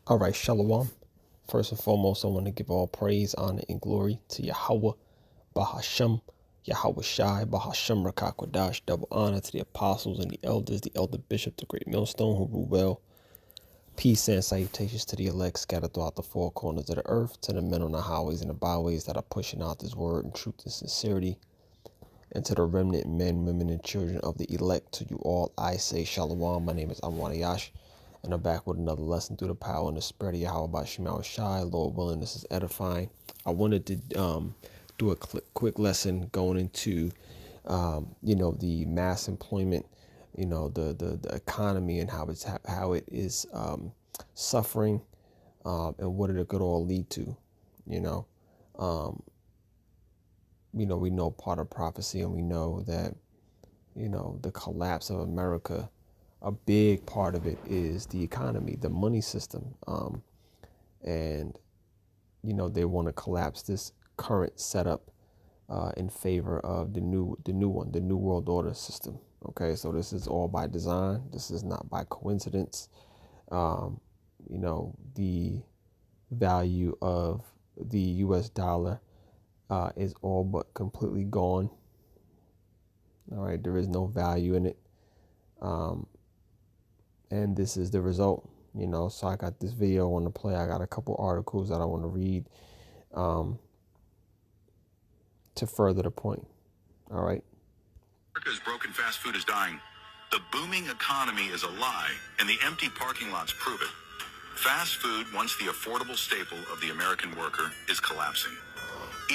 All right, Shalom. First and foremost, I want to give all praise, honor, and glory to Yahawah, Bahasham, Yahawashi, Bahasham Rakakwadash. Double honor to the apostles and the elders, the elder bishop, the great Millstone, who rule well. Peace and salutations to the elect scattered throughout the four corners of the earth, to the men on the highways and the byways that are pushing out this word in truth and sincerity, and to the remnant men, women, and children of the elect. To you all, I say Shalom. My name is Ahyash, and I'm back with another lesson through the power and the spirit of Yahweh by Yahawashi. Lord willing, this is edifying. I wanted to do a quick lesson going into, the mass employment, the economy and how it is suffering, and what it could all lead to, we know part of prophecy, and we know that, the collapse of America, a big part of it is the economy, the money system. And, they want to collapse this current setup in favor of the new one, the new world order system. Okay, so this is all by design. This is not by coincidence. The value of the US dollar is all but completely gone. All right, there is no value in it. And this is the result, so I got this video on the play. I got a couple articles that I want to read to further the point. All right. America's broken fast food is dying. The booming economy is a lie, and the empty parking lots prove it. Fast food, once the affordable staple of the American worker, is collapsing.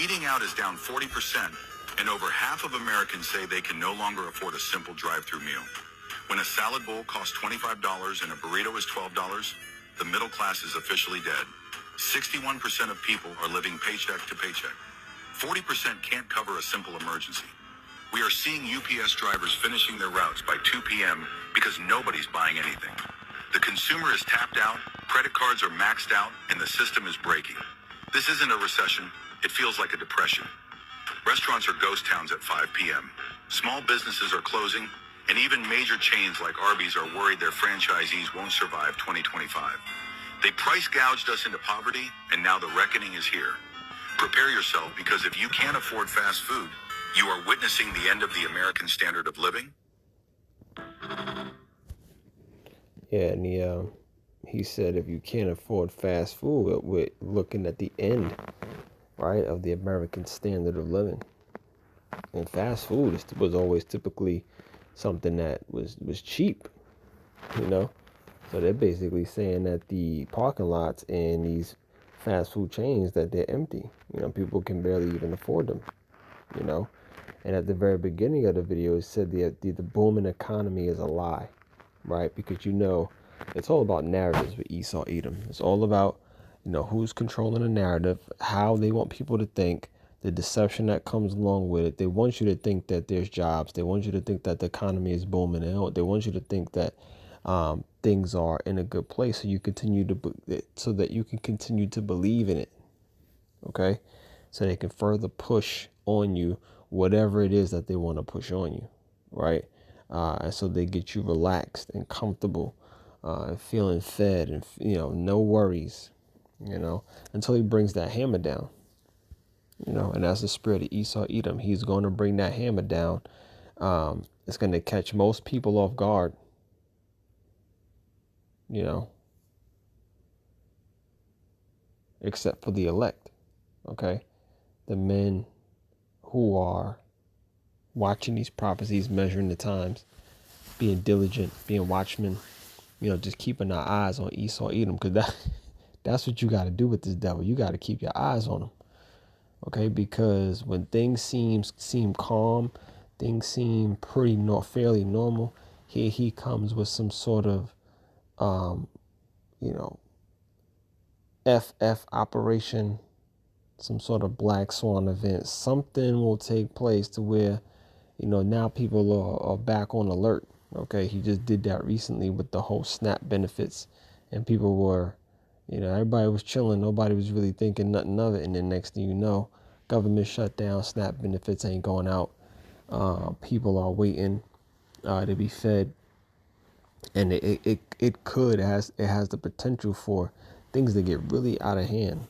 Eating out is down 40%, and over half of Americans say they can no longer afford a simple drive-through meal. When a salad bowl costs $25 and a burrito is $12, the middle class is officially dead. 61% of people are living paycheck to paycheck. 40% can't cover a simple emergency. We are seeing UPS drivers finishing their routes by 2 p.m. because nobody's buying anything. The consumer is tapped out, credit cards are maxed out, and the system is breaking. This isn't a recession, it feels like a depression. Restaurants are ghost towns at 5 p.m. Small businesses are closing, and even major chains like Arby's are worried their franchisees won't survive 2025. They price gouged us into poverty, and now the reckoning is here. Prepare yourself, because if you can't afford fast food, you are witnessing the end of the American standard of living. Yeah, and he said if you can't afford fast food, we're looking at the end, right, of the American standard of living. And fast food was always typically something that was cheap, So they're basically saying that the parking lots in these fast food chains, that they're empty. People can barely even afford them, And at the very beginning of the video, it said the booming economy is a lie, right? Because, it's all about narratives with Esau Edom. It's all about, who's controlling the narrative, how they want people to think, the deception that comes along with it. They want you to think that there's jobs. They want you to think that the economy is booming. They want you to think that things are in a good place, so that you can continue to believe in it. Okay, so they can further push on you whatever it is that they want to push on you, right? And so they get you relaxed and comfortable, and feeling fed, and no worries, until he brings that hammer down. And that's the spirit of Esau Edom. He's going to bring that hammer down. It's going to catch most people off guard, except for the elect, okay? The men who are watching these prophecies, measuring the times, being diligent, being watchmen, just keeping our eyes on Esau Edom, because that's what you got to do with this devil. You got to keep your eyes on him. Okay, because when things seem calm, things seem fairly normal, here he comes with some sort of, FF operation, some sort of black swan event. Something will take place to where, now people are back on alert. Okay, he just did that recently with the whole SNAP benefits, and people were, everybody was chilling. Nobody was really thinking nothing of it. And then next thing you know, government shut down, SNAP benefits ain't going out. People are waiting to be fed. And it has the potential for things that get really out of hand,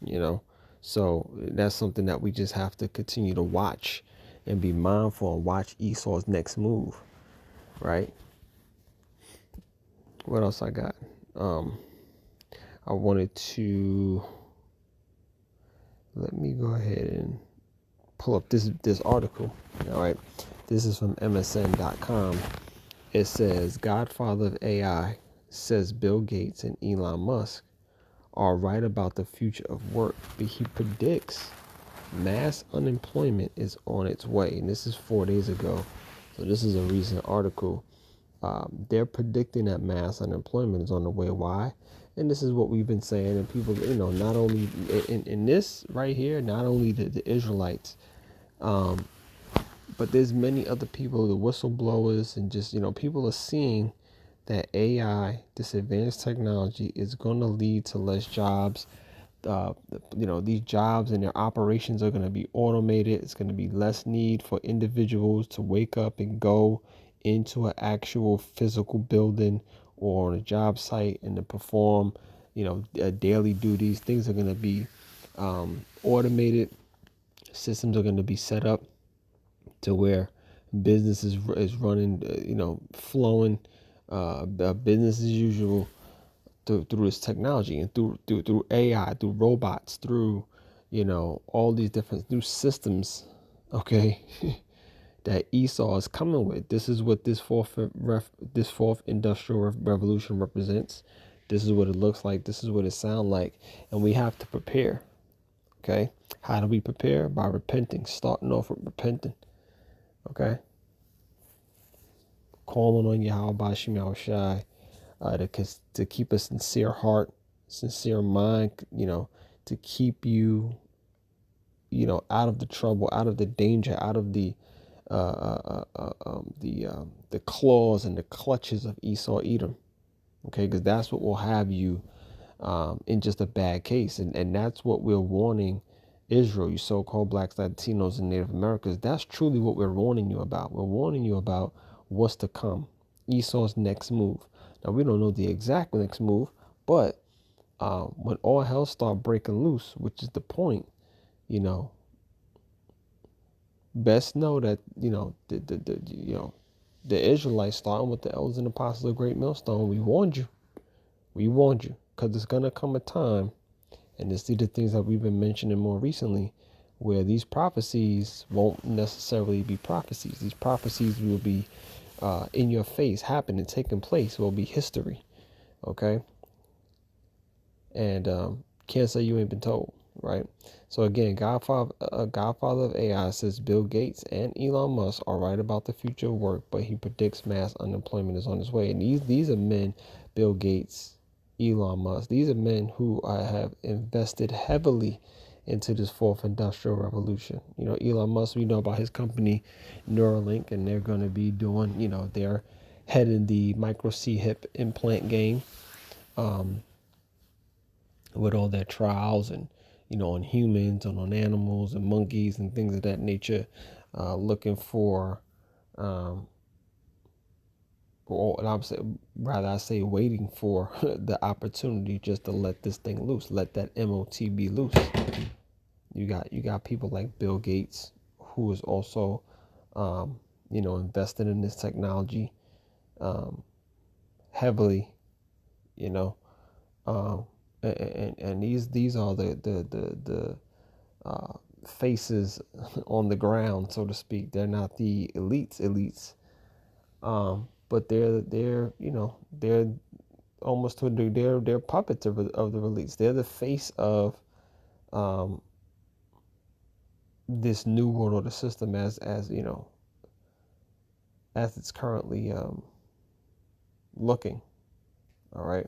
you know. So that's something that we just have to continue to watch and be mindful and watch Esau's next move, right? What else I got? I wanted to, let me go ahead and pull up this article. All right, this is from MSN.com. It says Godfather of AI says Bill Gates and Elon Musk are right about the future of work, but he predicts mass unemployment is on its way. And this is 4 days ago, so this is a recent article. They're predicting that mass unemployment is on the way. Why? And this is what we've been saying. And people, not only in this right here, not only the Israelites, but there's many other people, the whistleblowers, and just, people are seeing that AI, this advanced technology, is going to lead to less jobs. These jobs and their operations are going to be automated. It's going to be less need for individuals to wake up and go into an actual physical building or on a job site and to perform, daily duties. Things are going to be automated. Systems are going to be set up to where business is running, flowing, business as usual through this technology and through AI, through robots, through, all these different new systems, okay, that Esau is coming with. This is what this fourth industrial revolution represents. This is what it looks like. This is what it sounds like, and we have to prepare. Okay, how do we prepare? By repenting, starting off with repenting. Okay, calling on Yahawashi, to keep a sincere heart, sincere mind, to keep you, out of the trouble, out of the danger, out of the claws and the clutches of Esau Edom. Okay, because that's what will have you in just a bad case, and that's what we're warning Israel, you so-called blacks, Latinos, and Native Americans. That's truly what we're warning you about. We're warning you about what's to come, Esau's next move. Now, we don't know the exact next move, but when all hell start breaking loose, which is the point, best know that, the Israelites, starting with the elders and apostles of Great Millstone, we warned you, because there's going to come a time, and these are the things that we've been mentioning more recently, where these prophecies won't necessarily be prophecies. These prophecies will be in your face, happening, taking place, will be history. Okay? And can't say you ain't been told, right? So again, Godfather of AI says Bill Gates and Elon Musk are right about the future of work, but he predicts mass unemployment is on its way. And these are men, Bill Gates, Elon Musk, these are men who have invested heavily into this fourth industrial revolution. Elon Musk, we know about his company Neuralink, and they're going to be doing, they're heading the micro C hip implant game, with all their trials and, on humans and on animals and monkeys and things of that nature, looking for, I say waiting for the opportunity just to let this thing loose, let that MOT be loose. You got people like Bill Gates, who is also, invested in this technology, heavily, and these are the faces on the ground, so to speak. They're not the elites, but they're almost to a degree, they're puppets of the elites. They're the face of this new world order system as it's currently looking. All right.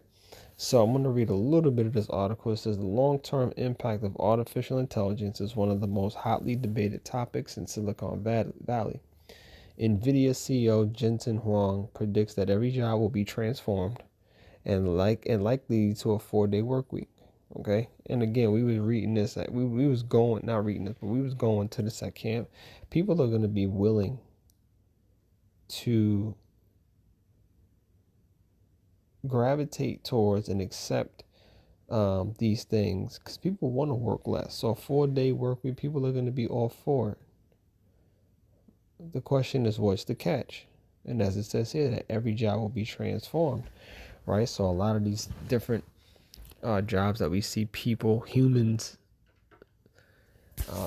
So I'm going to read a little bit of this article. It says the long-term impact of artificial intelligence is one of the most hotly debated topics in Silicon Valley. NVIDIA CEO Jensen Huang predicts that every job will be transformed and likely to a 4-day work week. Okay, and again, we was reading this. We was going, not reading this, but we was going to this at camp. People are going to be willing to gravitate towards and accept these things because people want to work less. So a 4-day work week, people are going to be all for it. The question is, what's the catch? And as it says here, that every job will be transformed, right? So a lot of these different jobs that we see people, humans,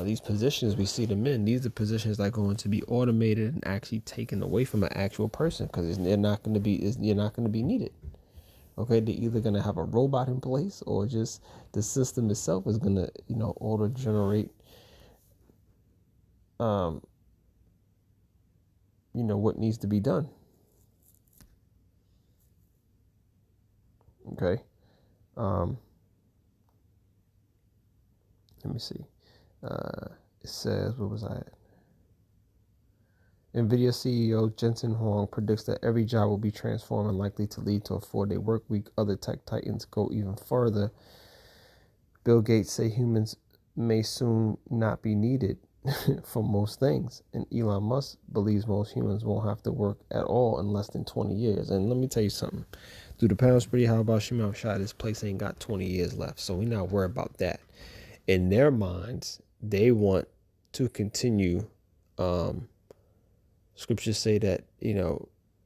these positions we see them in, these are positions that are going to be automated and actually taken away from an actual person because you're not going to be needed. Okay, they're either going to have a robot in place or just the system itself is going to, auto generate, what needs to be done. Okay. Let me see. It says, what was I at? NVIDIA CEO Jensen Huang predicts that every job will be transformed and likely to lead to a 4-day work week. Other tech titans go even further. Bill Gates say humans may soon not be needed for most things. And Elon Musk believes most humans won't have to work at all in less than 20 years. And let me tell you something. Through the pound pretty how about Shimon Shah, this place ain't got 20 years left. So we're not worried about that. In their minds, they want to continue. Scriptures say that,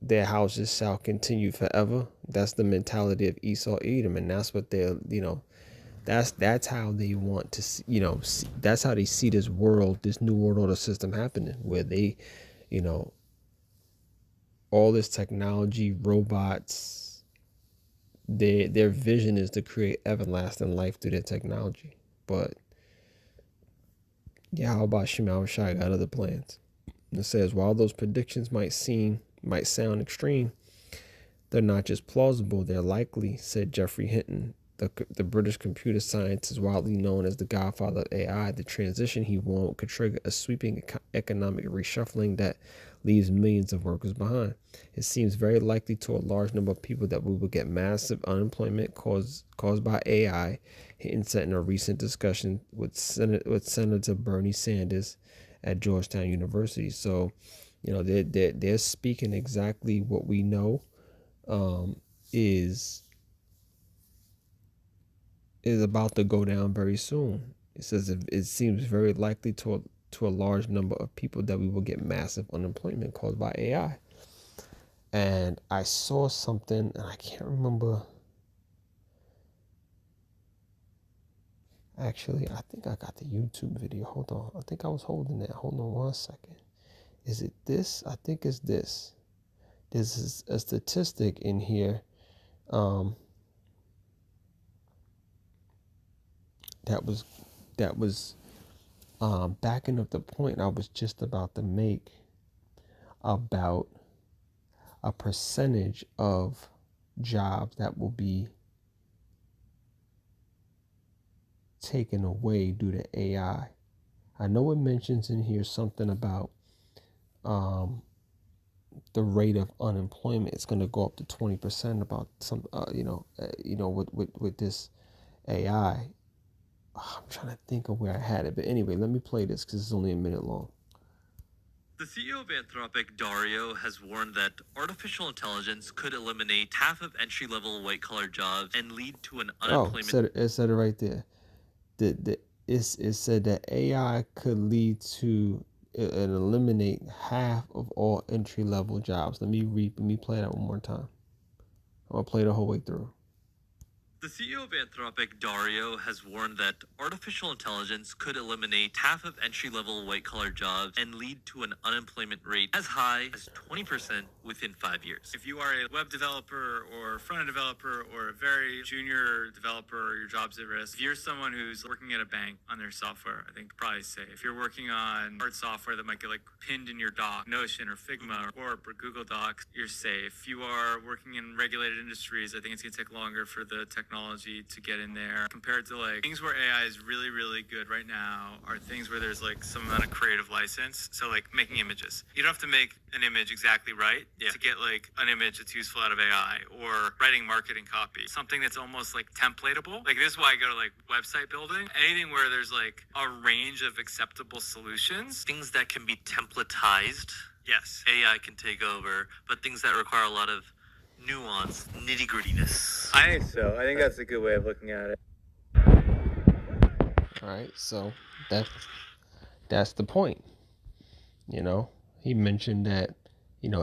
their houses shall continue forever. That's the mentality of Esau, Edom. And that's what they're, that's how they want to see, that's how they see this world, this new world order system happening, where they, all this technology, robots, their vision is to create everlasting life through their technology. But Yahweh Shemau Shai got other plans. It says, while those predictions might sound extreme, they're not just plausible, they're likely, said Geoffrey Hinton. The British computer scientist is widely known as the godfather of AI. The transition he won could trigger a sweeping economic reshuffling that leaves millions of workers behind. It seems very likely to a large number of people that we will get massive unemployment caused by AI, Hinton said in a recent discussion with Senator Bernie Sanders at Georgetown University. So, they're speaking exactly what we know is about to go down very soon. It says it seems very likely to a large number of people that we will get massive unemployment caused by AI. And I saw something, and I can't remember. Actually, I think I got the YouTube video. Hold on. I think I was holding that. Hold on 1 second. Is it this? I think it's this. There's a statistic in here that was backing up the point I was just about to make about a percentage of jobs that will be taken away due to AI. I know it mentions in here something about the rate of unemployment is going to go up to 20% about some with this AI. I'm trying to think of where I had it, but anyway, let me play this because it's only a minute long. The CEO of Anthropic, Dario, has warned that artificial intelligence could eliminate half of entry-level white-collar jobs and lead to an unemployment... it said it right there. It said that AI could lead to and eliminate half of all entry-level jobs. Let me play that one more time. I'm going to play the whole way through. The CEO of Anthropic, Dario, has warned that artificial intelligence could eliminate half of entry-level white-collar jobs and lead to an unemployment rate as high as 20% within 5 years. If you are a web developer or front-end developer or a very junior developer, your job's at risk. If you're someone who's working at a bank on their software, I think probably safe. If you're working on hard software that might get pinned in your doc, Notion or Figma or Google Docs, you're safe. If you are working in regulated industries, I think it's going to take longer for the technology to get in there. Compared to things where AI is really, really good right now are things where there's some amount of creative license. So making images. You don't have to make an image exactly right to get an image that's useful out of AI, or writing marketing copy. Something that's almost templatable. This is why I go to website building. Anything where there's a range of acceptable solutions. Things that can be templatized. Yes. AI can take over, but things that require a lot of nuance, nitty-grittiness. I think so. I think that's a good way of looking at it. All right, so that's the point. You know, he mentioned that,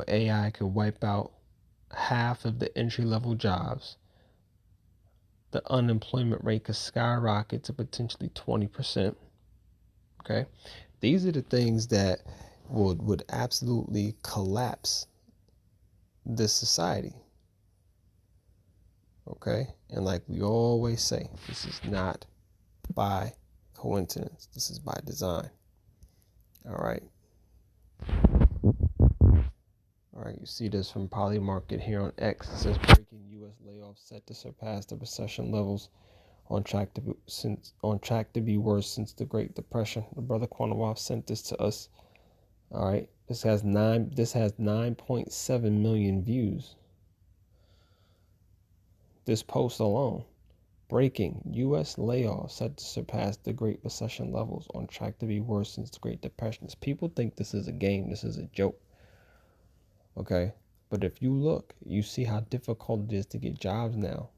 AI could wipe out half of the entry level jobs. The unemployment rate could skyrocket to potentially 20%. Okay, these are the things that would absolutely collapse this society. Okay, and like we always say, this is not by coincidence. This is by design. All right. All right, you see this from Polymarket here on X. It says breaking U.S. layoffs set to surpass the recession levels, on track to be worse since the Great Depression. The brother Quanawaf sent this to us. All right, this has 9.7 million views. This post alone. Breaking U.S. layoffs set to surpass the Great Recession levels, on track to be worse since the Great Depression. People think this is a game. This is a joke. Okay, but if you look, you see how difficult it is to get jobs now.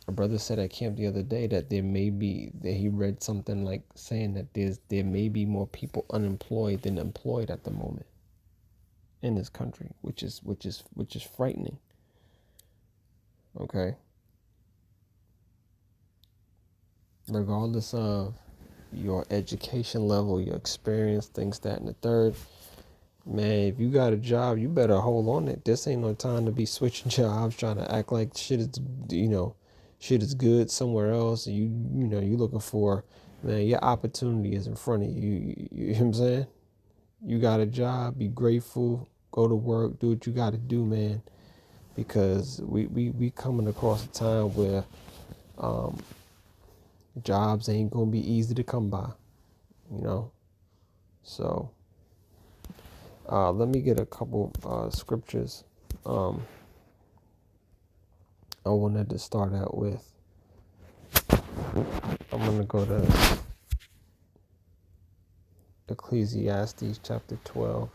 A brother said at camp the other day that he read something like saying that there may be more people unemployed than employed at the moment in this country, which is frightening. Okay, regardless of your education level, your experience, things, that, and the third. Man, if you got a job, you better hold on it. This ain't no time to be switching jobs, trying to act like shit is good somewhere else. You looking for, man, your opportunity is in front of you. You know what I'm saying? You got a job, be grateful, go to work, do what you got to do, man. Because we coming across a time where jobs ain't gonna be easy to come by, So. Let me get a couple scriptures. I wanted to start out with. I'm going to go to Ecclesiastes chapter 12.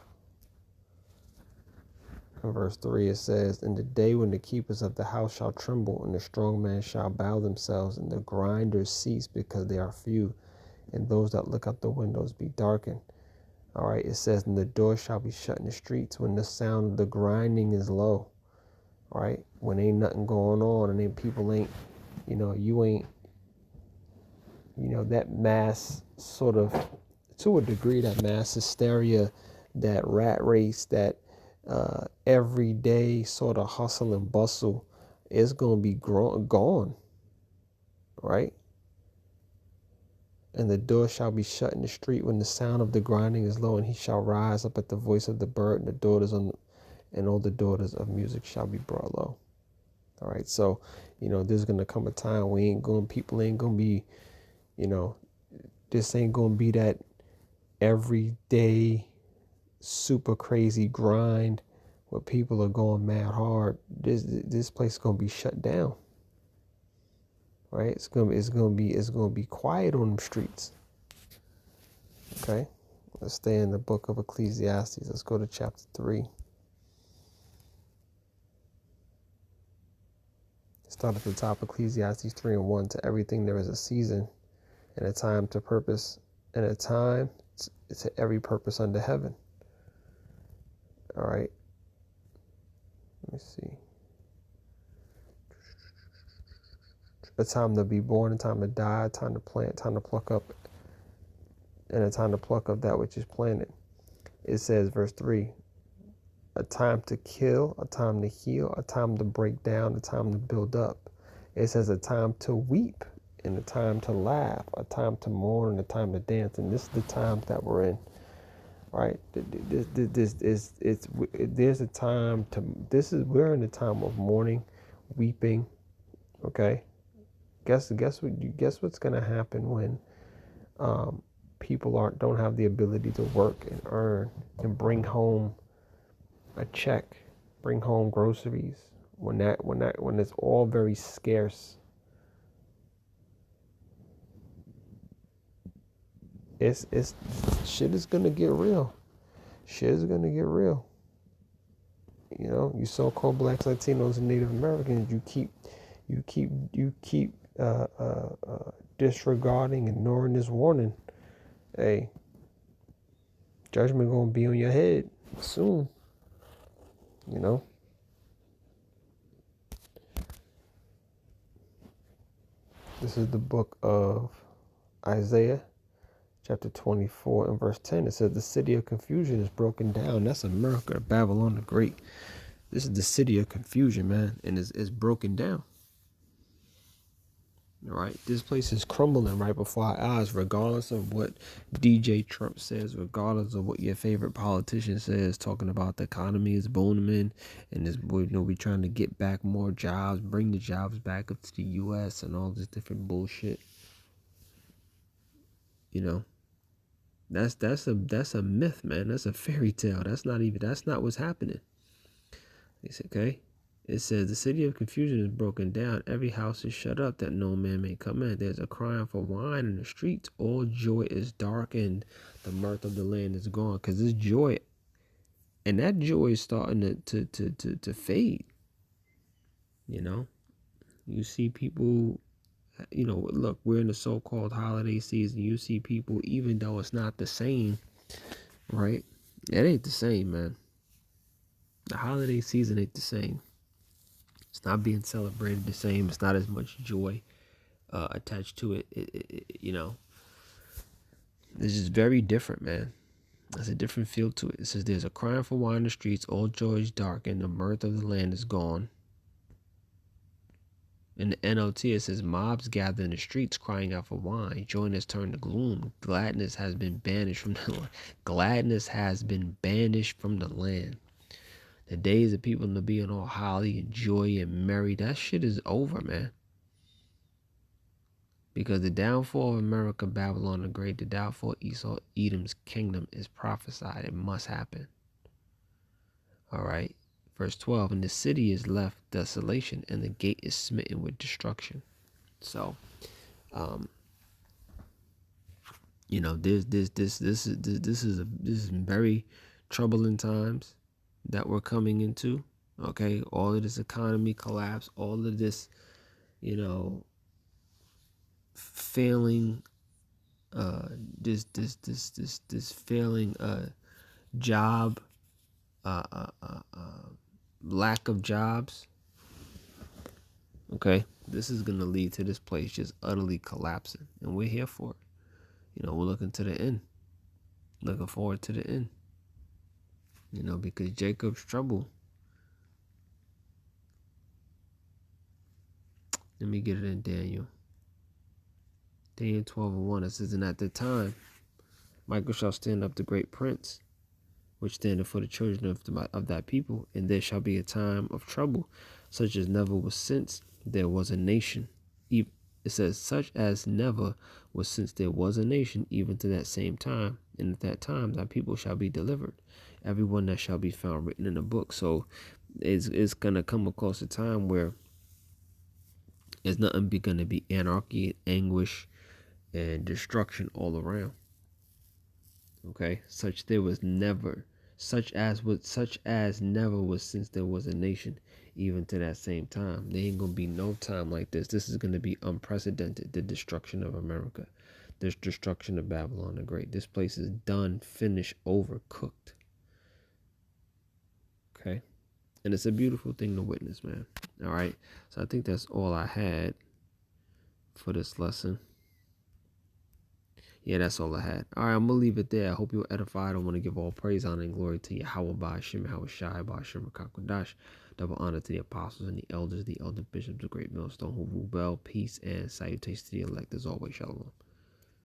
In verse 3 it says, "In the day when the keepers of the house shall tremble, and the strong men shall bow themselves, and the grinders cease because they are few, and those that look out the windows be darkened." All right, it says, "And the door shall be shut in the streets when the sound of the grinding is low." Right? When ain't nothing going on, and then people ain't, you ain't, that mass sort of, to a degree, that mass hysteria, that rat race, that everyday sort of hustle and bustle is going to be gone. Right? "And the door shall be shut in the street when the sound of the grinding is low, and he shall rise up at the voice of the bird, and all the daughters of music shall be brought low." All right, so there's gonna come a time people ain't gonna be, this ain't gonna be that everyday super crazy grind where people are going mad hard. This place is gonna be shut down. Right? It's gonna be quiet on them streets. Okay, let's stay in the book of Ecclesiastes. Let's go to chapter 3. Start at the top. Ecclesiastes 3:1. "To everything there is a season, and a time to purpose, and a time to every purpose under heaven." All right. Let me see. "A time to be born, a time to die, a time to plant, a time to pluck up, and a time to pluck up that which is planted." It says, verse 3, "A time to kill, a time to heal, a time to break down, a time to build up." It says, "A time to weep and a time to laugh, a time to mourn and a time to dance." And this is the times that we're in, right? There's a time to, we're in a time of mourning, weeping. Okay, guess what's gonna happen when people don't have the ability to work and earn and bring home a check, bring home groceries, when it's all very scarce. It's shit is gonna get real. Shit is gonna get real. You know, you so-called blacks, Latinos, and Native Americans, you keep disregarding, ignoring this warning. Hey, judgment gonna be on your head soon. You know. This is the book of Isaiah, chapter 24 and verse 10. It says, the city of confusion is broken down. That's America, Babylon the Great. This is the city of confusion, man, and it's broken down. All right, this place is crumbling right before our eyes, regardless of what DJ Trump says, regardless of what your favorite politician says, talking about the economy is booming, and this, we're trying to get back more jobs, bring the jobs back up to the U.S. and all this different bullshit. You know, that's a myth, man. That's a fairy tale. That's not what's happening. It's okay. It says, the city of confusion is broken down. Every house is shut up that no man may come in. There's a crying for wine in the streets. All joy is darkened. The mirth of the land is gone. Because this joy, and that joy is starting to fade. You know, you see people, you know, look, we're in the so-called holiday season. You see people, even though it's not the same, right? It ain't the same, man. The holiday season ain't the same. It's not being celebrated the same. It's not as much joy attached to it. You know, it's just very different, man. There's a different feel to it. It says, there's a crying for wine in the streets. All joy is dark, and the mirth of the land is gone. In the NLT, it says, mobs gather in the streets crying out for wine. Joy has turned to gloom. Gladness has been banished from the land. Gladness has been banished from the land. The days of people to be all holly and joy and merry, that shit is over, man. Because the downfall of America, Babylon the Great, the downfall of Esau, Edom's kingdom is prophesied. It must happen. All right. Verse 12, and the city is left desolation, and the gate is smitten with destruction. So, you know, this is very troubling times that we're coming into. Okay, all of this economy collapse, all of this, you know, failing, this failing job, lack of jobs. Okay, this is gonna lead to this place just utterly collapsing, and we're here for it. You know, we're looking to the end, looking forward to the end. You know, because Jacob's trouble. Let me get it in Daniel. Daniel 12:1. It says, and at the time, Michael shall stand up the great prince, which standeth for the children of that people, and there shall be a time of trouble, such as never was since there was a nation. It says, such as never was since there was a nation, even to that same time. And at that time, thy people shall be delivered, everyone that shall be found written in a book. So it's going to come across a time where there's nothing going to be anarchy, anguish, and destruction all around. Okay, such as never was since there was a nation, even to that same time. There ain't gonna be no time like this. This is gonna be unprecedented. The destruction of America, the destruction of Babylon the Great. This place is done, finished, over, cooked. Okay, and it's a beautiful thing to witness, man. All right, so I think that's all I had for this lesson. Yeah, that's all I had. All right, I'm going to leave it there. I hope you were edified. I want to give all praise, honor, and glory to Yahawah, Ba'ashem, Yahawashi, Ba'ashem, Rakakwadash. Double honor to the apostles and the elder bishops, the great Millstone, who rule well, peace, and salutations to the elect as always. Shalom.